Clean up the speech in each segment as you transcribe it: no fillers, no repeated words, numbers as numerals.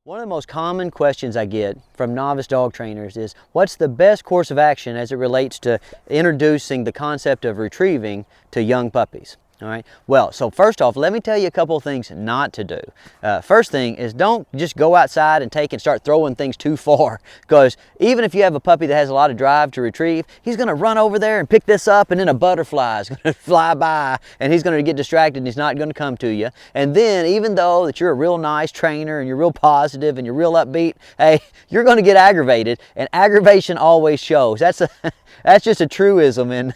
One of the most common questions I get from novice dog trainers is, what's the best course of action as it relates to introducing the concept of retrieving to young puppies? All right. Well, so first off, let me tell you a couple of things not to do. First thing is, don't just go outside and take and start throwing things too far, because even if you have a puppy that has a lot of drive to retrieve, he's going to run over there and pick this up, and then a butterfly is going to fly by, and he's going to get distracted, and he's not going to come to you. And then, even though that you're a real nice trainer and you're real positive and you're real upbeat, hey, you're going to get aggravated, and aggravation always shows. That's just a truism in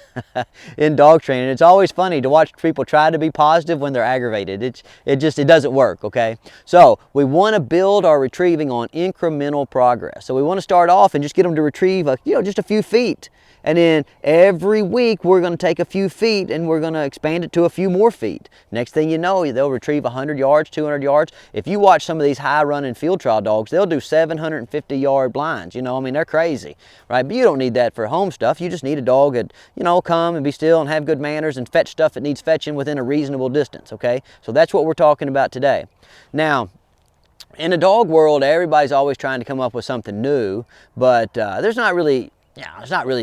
in dog training. It's always funny to watch people try to be positive when they're aggravated. It doesn't work, okay? So we want to build our retrieving on incremental progress. So we want to start off and just get them to retrieve just a few feet. And then every week we're going to take a few feet and we're going to expand it to a few more feet. Next thing you know, they'll retrieve 100 yards, 200 yards. If you watch some of these high-running field trial dogs, they'll do 750-yard blinds. I mean, they're crazy, right? But you don't need that for home stuff. You just need a dog that, come and be still and have good manners and fetch stuff that needs fetching within a reasonable distance, okay? So that's what we're talking about today. Now, in the dog world, everybody's always trying to come up with something new, but there's not really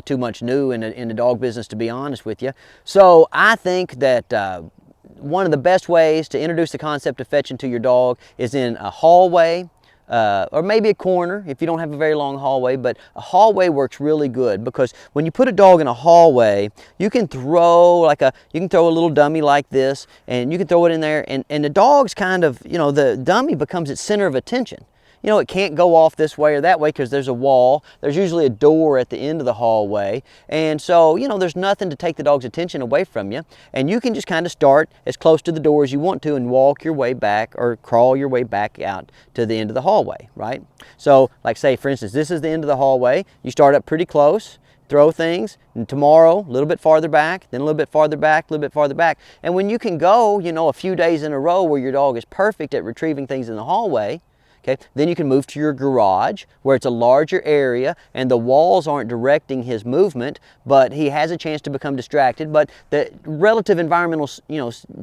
too much new in the dog business, to be honest with you. So I think that one of the best ways to introduce the concept of fetching to your dog is in a hallway, or maybe a corner if you don't have a very long hallway. But a hallway works really good, because when you put a dog in a hallway, you can throw a little dummy like this, and you can throw it in there, and the dog's kind of, the dummy becomes its center of attention. It can't go off this way or that way because there's a wall. There's usually a door at the end of the hallway. And so, there's nothing to take the dog's attention away from you. And you can just kind of start as close to the door as you want to and walk your way back or crawl your way back out to the end of the hallway, right? So, like say, for instance, this is the end of the hallway. You start up pretty close, throw things, and tomorrow, a little bit farther back, then a little bit farther back, a little bit farther back. And when you can go, a few days in a row where your dog is perfect at retrieving things in the hallway, okay, then you can move to your garage where it's a larger area and the walls aren't directing his movement, but he has a chance to become distracted, but the relative environmental,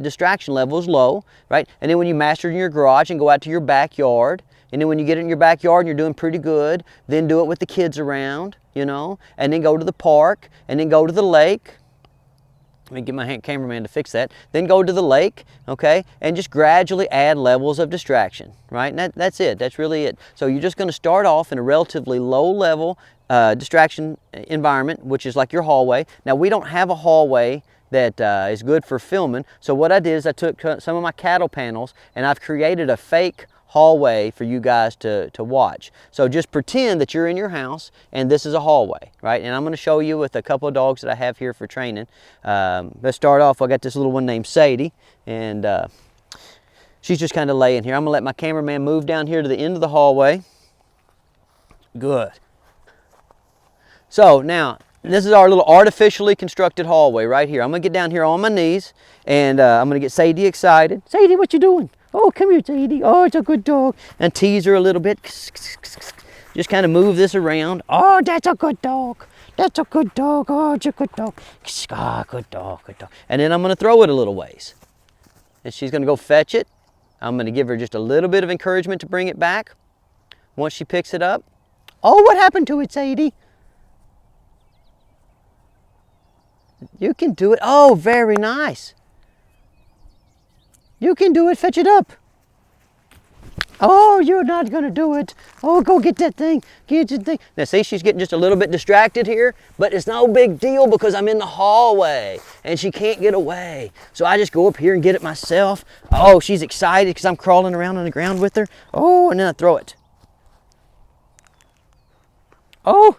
distraction level is low, right? And then when you master in your garage and go out to your backyard, and then when you get in your backyard and you're doing pretty good, then do it with the kids around, and then go to the park, and then go to the lake. Let me get my cameraman to fix that. Then go to the lake, okay, and just gradually add levels of distraction, right? And that's it. That's really it. So you're just going to start off in a relatively low-level distraction environment, which is like your hallway. Now, we don't have a hallway that is good for filming. So what I did is I took some of my cattle panels and I've created a fake hallway for you guys to watch. So just pretend that you're in your house and this is a hallway, right? And I'm going to show you with a couple of dogs that I have here for training. Let's start off. I got this little one named Sadie, and she's just kind of laying here. I'm going to let my cameraman move down here to the end of the hallway. Good. So now, this is our little artificially constructed hallway right here. I'm going to get down here on my knees, and I'm going to get Sadie excited. Sadie, what you doing? Oh, come here, Sadie. Oh, it's a good dog. And tease her a little bit. Just kind of move this around. Oh, that's a good dog. That's a good dog. Oh, it's a good dog. Ah, good dog, good dog. And then I'm going to throw it a little ways. And she's going to go fetch it. I'm going to give her just a little bit of encouragement to bring it back. Once she picks it up. Oh, what happened to it, Sadie? You can do it. Oh, very nice. You can do it. Fetch it up. Oh, you're not going to do it. Oh, go get that thing. Get your thing. Now, see, she's getting just a little bit distracted here, but it's no big deal because I'm in the hallway and she can't get away. So I just go up here and get it myself. Oh, she's excited because I'm crawling around on the ground with her. Oh, and then I throw it. Oh,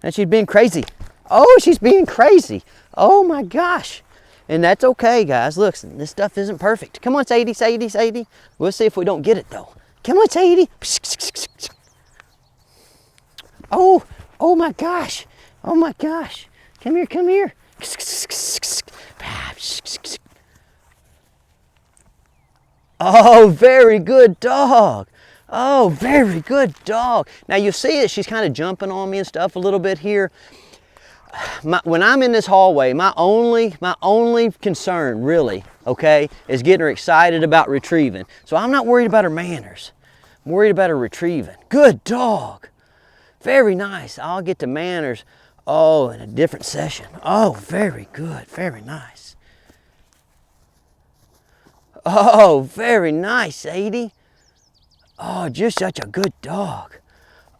and she's being crazy. Oh, she's being crazy. Oh, my gosh. And that's okay, guys. Look, this stuff isn't perfect. Come on, Sadie, Sadie, Sadie. We'll see if we don't get it, though. Come on, Sadie. Oh, oh my gosh. Oh my gosh. Come here, come here. Oh, very good dog. Oh, very good dog. Now you see that she's kind of jumping on me and stuff a little bit here. When I'm in this hallway, my only concern really, okay, is getting her excited about retrieving. So I'm not worried about her manners. I'm worried about her retrieving. Good dog. Very nice. I'll get to manners, oh, in a different session. Oh, very good. Very nice. Oh, very nice, Sadie. Oh, just such a good dog.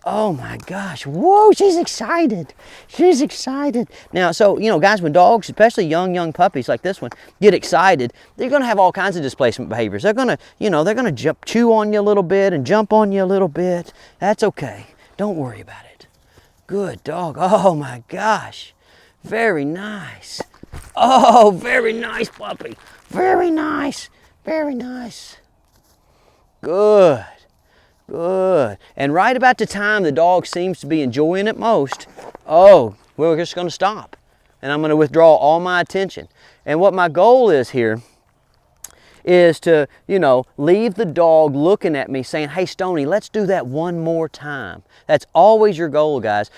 Oh my gosh. Whoa, she's excited. She's excited. Now, so, you know, guys, when dogs, especially young puppies like this one, get excited, they're going to have all kinds of displacement behaviors. They're going to, you know, they're going to chew on you a little bit and jump on you a little bit. That's okay. Don't worry about it. Good dog. Oh my gosh. Very nice. Oh, very nice puppy. Very nice. Very nice. Good. Good. And right about the time the dog seems to be enjoying it most, oh, we're just going to stop. And I'm going to withdraw all my attention. And what my goal is here is to, you know, leave the dog looking at me saying, hey, Stonnie, let's do that one more time. That's always your goal, guys.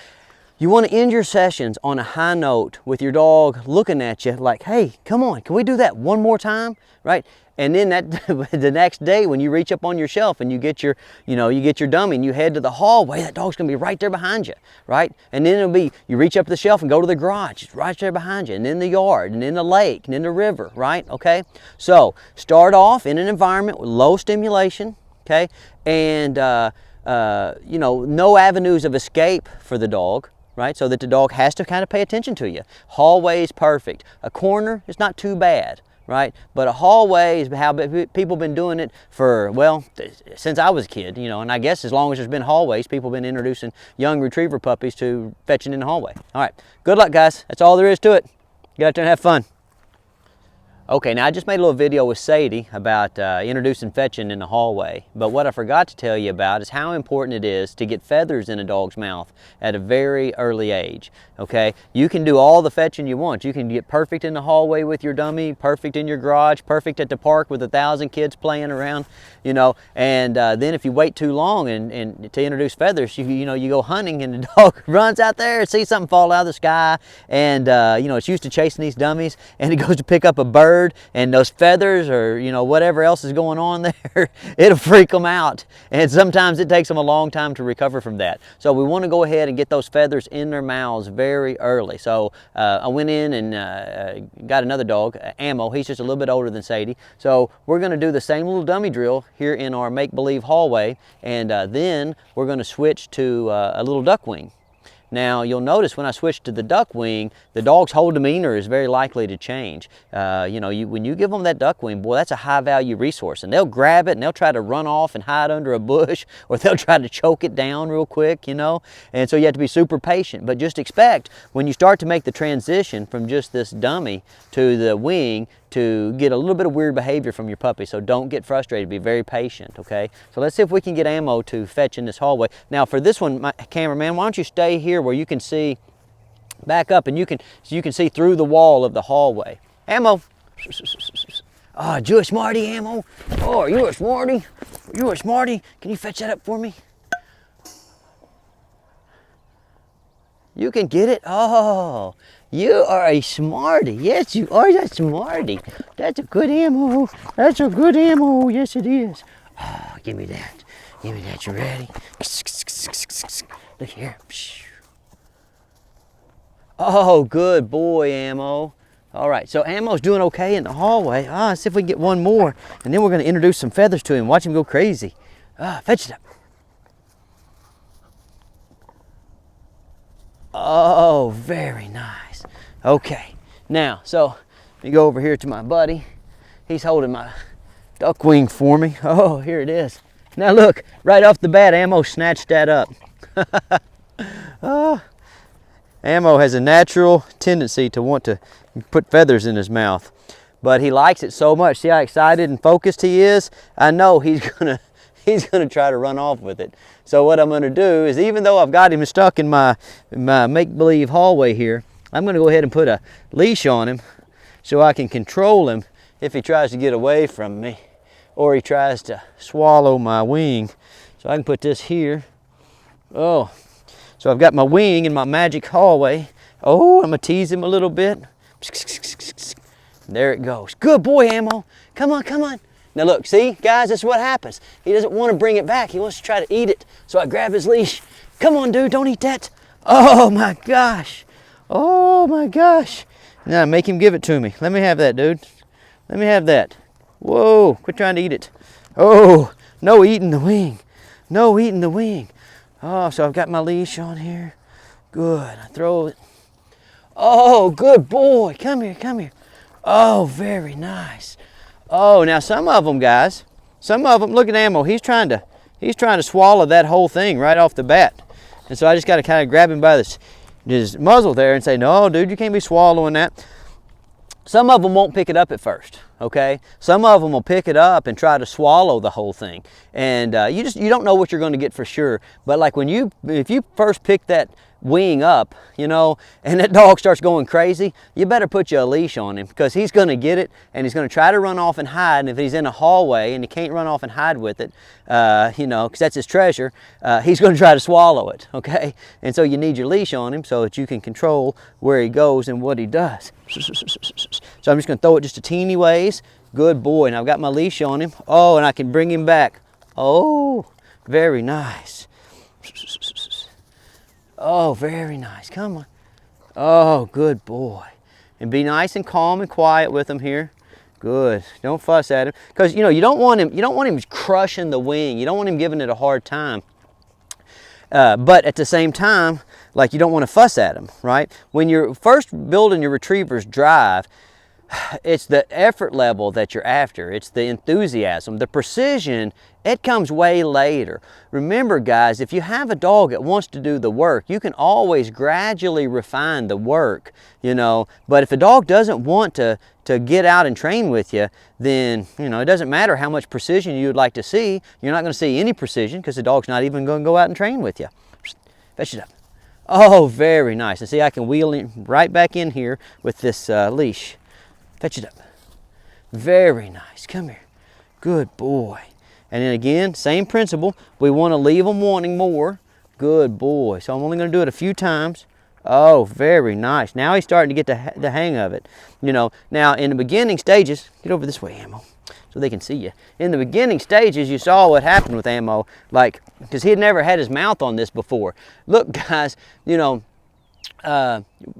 You want to end your sessions on a high note with your dog looking at you like, hey, come on, can we do that one more time, right? And then the next day when you reach up on your shelf and you get your, you know, you get your dummy and you head to the hallway, that dog's going to be right there behind you, right? And then it'll be, you reach up to the shelf and go to the garage, it's right there behind you, and then the yard, and then the lake, and then the river, right? Okay? So start off in an environment with low stimulation, okay? And, you know, no avenues of escape for the dog, right? So that the dog has to kind of pay attention to you. Hallway is perfect. A corner is not too bad, right? But a hallway is how people have been doing it for, well, since I was a kid, you know, and I guess as long as there's been hallways, people have been introducing young retriever puppies to fetching in the hallway. All right, good luck, guys. That's all there is to it. Get out there and have fun. Okay, now I just made a little video with Sadie about introducing fetching in the hallway, but what I forgot to tell you about is how important it is to get feathers in a dog's mouth at a very early age, okay? You can do all the fetching you want. You can get perfect in the hallway with your dummy, perfect in your garage, perfect at the park with 1,000 kids playing around, you know, and then if you wait too long and to introduce feathers, you know, you go hunting and the dog runs out there and sees something fall out of the sky, and you know, it's used to chasing these dummies, and it goes to pick up a bird, and those feathers or, you know, whatever else is going on there, it'll freak them out, and sometimes it takes them a long time to recover from that. So we want to go ahead and get those feathers in their mouths very early. So I went in and got another dog, Ammo. He's just a little bit older than Sadie. So we're going to do the same little dummy drill here in our make-believe hallway, and then we're going to switch to a little duck wing. Now, you'll notice when I switch to the duck wing, the dog's whole demeanor is very likely to change. You know, when you give them that duck wing, boy, that's a high-value resource. And they'll grab it, and they'll try to run off and hide under a bush, or they'll try to choke it down real quick, you know. And so you have to be super patient. But just expect, when you start to make the transition from just this dummy to the wing, to get a little bit of weird behavior from your puppy. So don't get frustrated, be very patient, okay? So let's see if we can get Ammo to fetch in this hallway. Now for this one, my cameraman, why don't you stay here where you can see, back up, and you can see through the wall of the hallway. Ammo. Oh, you a smarty, Ammo? Oh, are you a smarty? You a smarty? Can you fetch that up for me? You can get it? Oh, you are a smarty. Yes, you are a smarty. That's a good Ammo. That's a good Ammo. Yes, it is. Oh, give me that. Give me that. You ready? Look here. Oh, good boy, Ammo. All right, so Ammo's doing okay in the hallway. Let's see if we can get one more, and then we're going to introduce some feathers to him. Watch him go crazy. Fetch it up. Oh, very nice. Okay, now, so let me go over here to my buddy. He's holding my duck wing for me. Oh, here it is. Now look, right off the bat, Ammo snatched that up. Ammo has a natural tendency to want to put feathers in his mouth, but he likes it so much. See how excited and focused he is? I know he's gonna try to run off with it. So what I'm gonna do is, even though I've got him stuck in my make-believe hallway here, I'm gonna go ahead and put a leash on him so I can control him if he tries to get away from me or he tries to swallow my wing. So I can put this here. Oh, so I've got my wing in my magic hallway. Oh, I'm gonna tease him a little bit. There it goes. Good boy, Ammo. Come on, come on. Now look, see, guys, this is what happens. He doesn't want to bring it back. He wants to try to eat it. So I grab his leash. Come on, dude, don't eat that. Oh my gosh. Oh my gosh. Now make him give it to me. Let me have that, dude. Let me have that. Whoa, quit trying to eat it. Oh, no eating the wing. No eating the wing. Oh, so I've got my leash on here. Good, I throw it. Oh, good boy. Come here, come here. Oh, very nice. Oh, now some of them, guys, some of them, look at Ammo. He's trying to swallow that whole thing right off the bat. And so I just got to kind of grab him by his muzzle there and say, no, dude, you can't be swallowing that. Some of them won't pick it up at first, okay? Some of them will pick it up and try to swallow the whole thing. And you don't know what you're going to get for sure. But like if you first pick that wing up, you know, and that dog starts going crazy, you better put you a leash on him, because he's going to get it and he's going to try to run off and hide. And if he's in a hallway and he can't run off and hide with it, you know, because that's his treasure, he's going to try to swallow it, okay? And so you need your leash on him so that you can control where he goes and what he does. So I'm just going to throw it just a teeny ways. Good boy. And I've got my leash on him. Oh, and I can bring him back. Oh, very nice. Oh, very nice. Come on. Oh, good boy. And be nice and calm and quiet with him here. Good. Don't fuss at him, because you know you don't want him crushing the wing. You don't want him giving it a hard time. But at the same time, like, you don't want to fuss at him, right? When you're first building your retriever's drive, it's the effort level that you're after. It's the enthusiasm. The precision, it comes way later. Remember, guys, if you have a dog that wants to do the work, you can always gradually refine the work, you know. But if a dog doesn't want to get out and train with you, then, you know, it doesn't matter how much precision you would like to see. You're not going to see any precision, because the dog's not even going to go out and train with you. Fetch it up. Oh, very nice. And see, I can wheel him right back in here with this leash. Fetch it up. Very nice. Come here. Good boy. And then again, same principle. We want to leave them wanting more. Good boy. So I'm only going to do it a few times. Oh, very nice. Now he's starting to get the hang of it. You know, now in the beginning stages, get over this way, Ammo, so they can see you. In the beginning stages, you saw what happened with Ammo, like, because he had never had his mouth on this before. Look, guys, you know,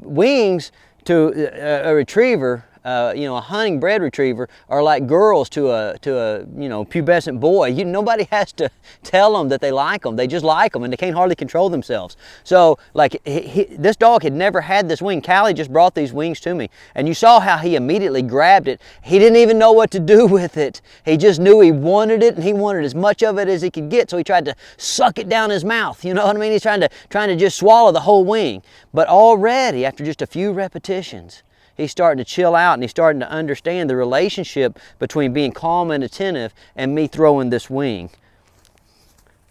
wings to a retriever, you know, a hunting bred retriever, are like girls to a you know, pubescent boy. Nobody has to tell them that they like them. They just like them, and they can't hardly control themselves. So like this dog had never had this wing. Callie just brought these wings to me, and you saw how he immediately grabbed it. He didn't even know what to do with it. He just knew he wanted it, and he wanted as much of it as he could get. So he tried to suck it down his mouth. You know what I mean? He's trying to just swallow the whole wing. But already after just a few repetitions, he's starting to chill out, and he's starting to understand the relationship between being calm and attentive and me throwing this wing.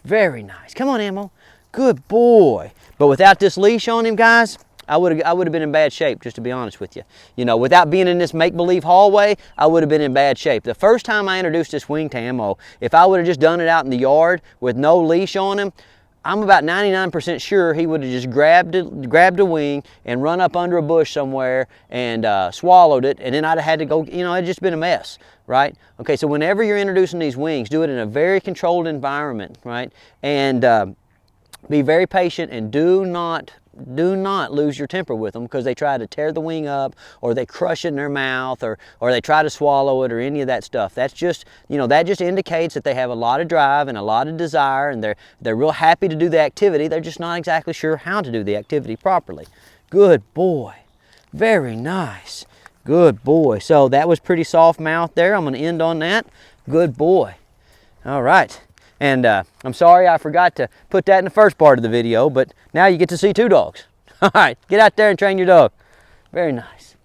Very nice. Come on, Ammo. Good boy. But without this leash on him, guys, I would have been in bad shape, just to be honest with you. You know, without being in this make-believe hallway, I would have been in bad shape. The first time I introduced this wing to Ammo, if I would have just done it out in the yard with no leash on him, I'm about 99% sure he would have just grabbed a wing and run up under a bush somewhere and swallowed it, and then I'd have had to go, you know, it'd just been a mess, right? Okay, so whenever you're introducing these wings, do it in a very controlled environment, right? And be very patient, and do not lose your temper with them, because they try to tear the wing up, or they crush it in their mouth, or they try to swallow it, or any of that stuff. That's just, you know, that just indicates that they have a lot of drive and a lot of desire, and they're real happy to do the activity. They're just not exactly sure how to do the activity properly. Good boy. Very nice. Good boy. So that was pretty soft mouth there. I'm going to end on that. Good boy. All right. And I'm sorry I forgot to put that in the first part of the video, but now you get to see two dogs. All right, get out there and train your dog. Very nice.